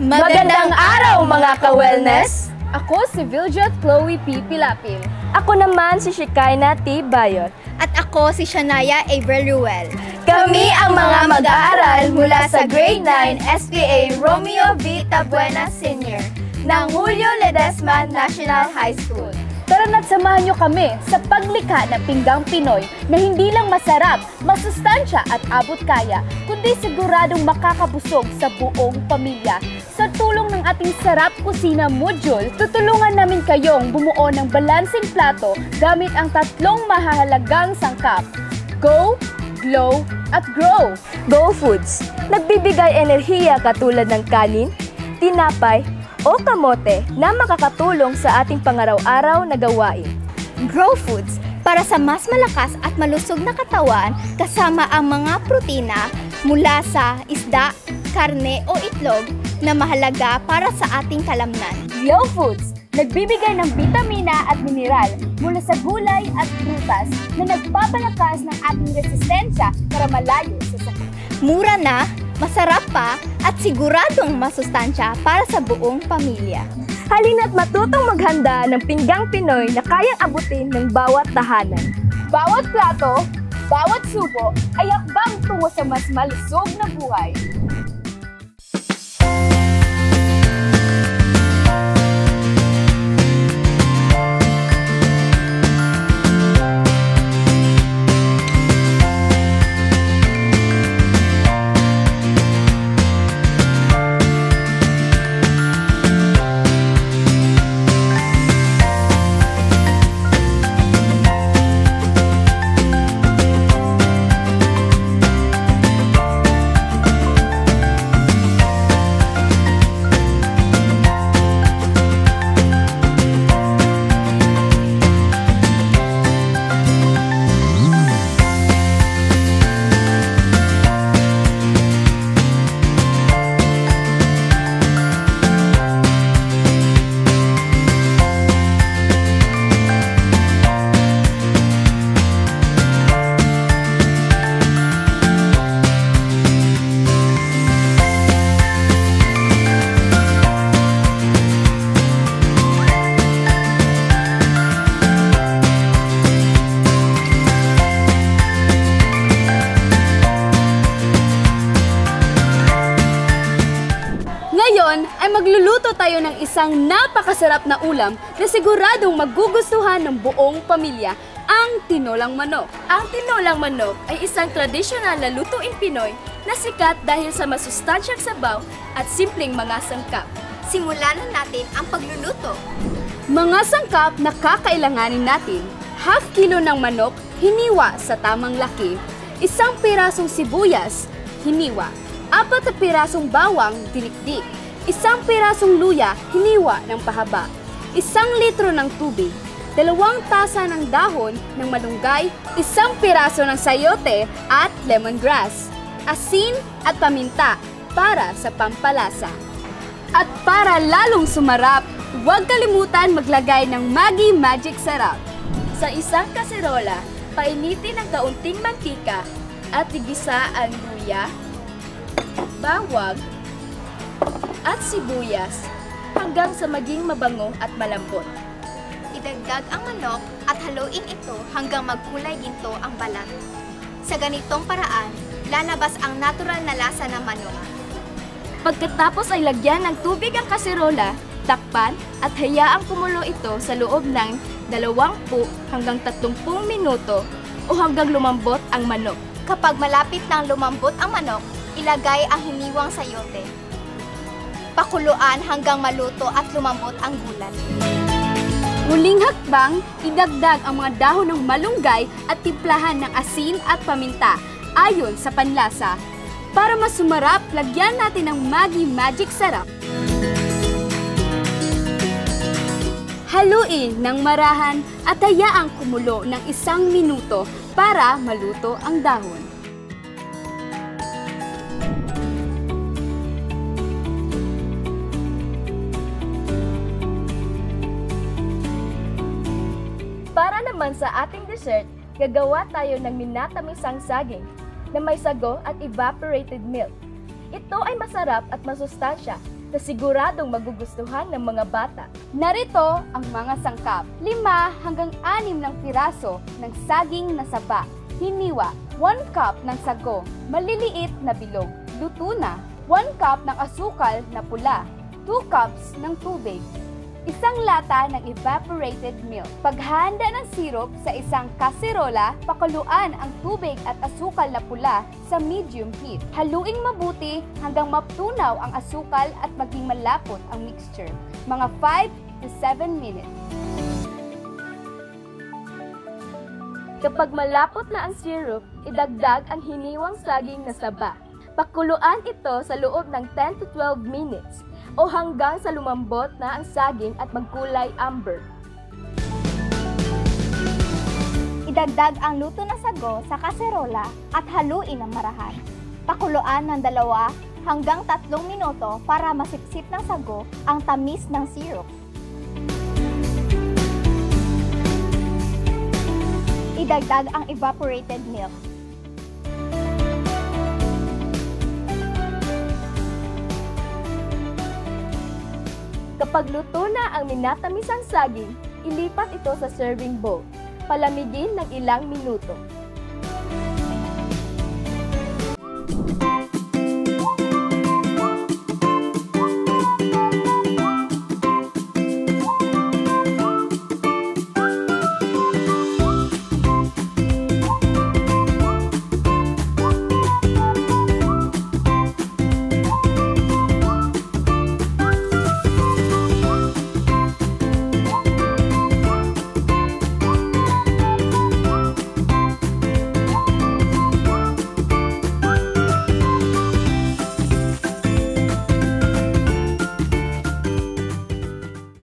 Magandang araw mga ka-wellness! Ako si Viljot Chloe P. Pilapil. Ako naman si Shekinah T. Bayot. At ako si Shania Averuel. Kami ang mga mag-aaral mula sa Grade 9 SPA Romeo V. Tabuena Sr. ng Julio Ledesma National High School. Tara na't samahan niyo kami sa paglikha ng pinggang Pinoy na hindi lang masarap, masustansya at abot kaya, kundi siguradong makakabusog sa buong pamilya. Sa tulong ng ating Sarap Kusina module, tutulungan namin kayong bumuo ng balansing plato gamit ang tatlong mahahalagang sangkap: Go, Glow, at Grow. Go Foods, nagbibigay enerhiya katulad ng kanin, tinapay, o kamote na makakatulong sa ating pangaraw-araw na gawain. Grow Foods, para sa mas malakas at malusog na katawan kasama ang mga protina mula sa isda, karne o itlog na mahalaga para sa ating kalamnan. Glow Foods, nagbibigay ng bitamina at mineral mula sa gulay at prutas na nagpapalakas ng ating resistensya para malayo sa sakit. Mura na, masarap pa, at siguradong masustansya para sa buong pamilya. Halina't matutong maghanda ng pinggang Pinoy na kayang abutin ng bawat tahanan. Bawat plato, bawat subo ay hakbang tungo sa mas malusog na buhay. Ngayon ay magluluto tayo ng isang napakasarap na ulam na siguradong magugustuhan ng buong pamilya, ang tinolang manok. Ang tinolang manok ay isang tradisyonal na lutuing Pinoy na sikat dahil sa masustansyang sabaw at simpleng mga sangkap. Simulan na natin ang pagluluto. Mga sangkap na kakailanganin natin: ½ kilo ng manok, hiniwa sa tamang laki, 1 pirasong sibuyas, hiniwa, 4 na pirasong bawang, dinikdik, 1 pirasong luya, hiniwa ng pahaba, 1 litro ng tubig, 2 tasa ng dahon ng malunggay, 1 piraso ng sayote at lemongrass, asin at paminta para sa pampalasa. At para lalong sumarap, huwag kalimutan maglagay ng Maggi Magic Sarap. Sa isang kaserola, painitin ng kaunting mantika at igisa ang luya, bawang, at sibuyas hanggang sa maging mabango at malambot. Idagdag ang manok at haluin ito hanggang magkulay ginto ang balat. Sa ganitong paraan, lalabas ang natural na lasa ng manok. Pagkatapos ay lagyan ng tubig ang kaserola, takpan at hayaang kumulo ito sa loob ng 20 hanggang 30 minuto o hanggang lumambot ang manok. Kapag malapit nang lumambot ang manok, ilagay ang hiniwang sayote. Pakuluan hanggang maluto at lumambot ang gulay. Huling hakbang, idagdag ang mga dahon ng malunggay at timplahan ng asin at paminta ayon sa panlasa. Para mas sumarap, lagyan natin ng Maggi Magic Sarap. Haluin ng marahan at hayaang kumulo ng 1 minuto para maluto ang dahon. Para naman sa ating dessert, gagawa tayo ng minatamisang saging na may sago at evaporated milk. Ito ay masarap at masustansya na siguradong magugustuhan ng mga bata. Narito ang mga sangkap. 5 hanggang 6 ng piraso ng saging na saba. Hiniwa. 1 cup ng sago. Maliliit na bilog. Luto na. 1 cup ng asukal na pula. 2 cups ng tubig. 1 lata ng evaporated milk. Paghahanda ng syrup sa isang kaserola, pakuluan ang tubig at asukal na pula sa medium heat. Haluin mabuti hanggang matunaw ang asukal at maging malapot ang mixture. Mga 5 to 7 minutes. Kapag malapot na ang syrup, idagdag ang hiniwang saging na saba. Pakuluan ito sa loob ng 10 to 12 minutes o hanggang sa lumambot na ang saging at magkulay amber. Idagdag ang luto na sago sa kaserola at haluin ng marahan. Pakuluan ng 2 hanggang 3 minuto para masipsip ng sago ang tamis ng syrup. Idagdag ang evaporated milk. Kapag luto na ang minatamisang saging, ilipat ito sa serving bowl. Palamigin ng ilang minuto.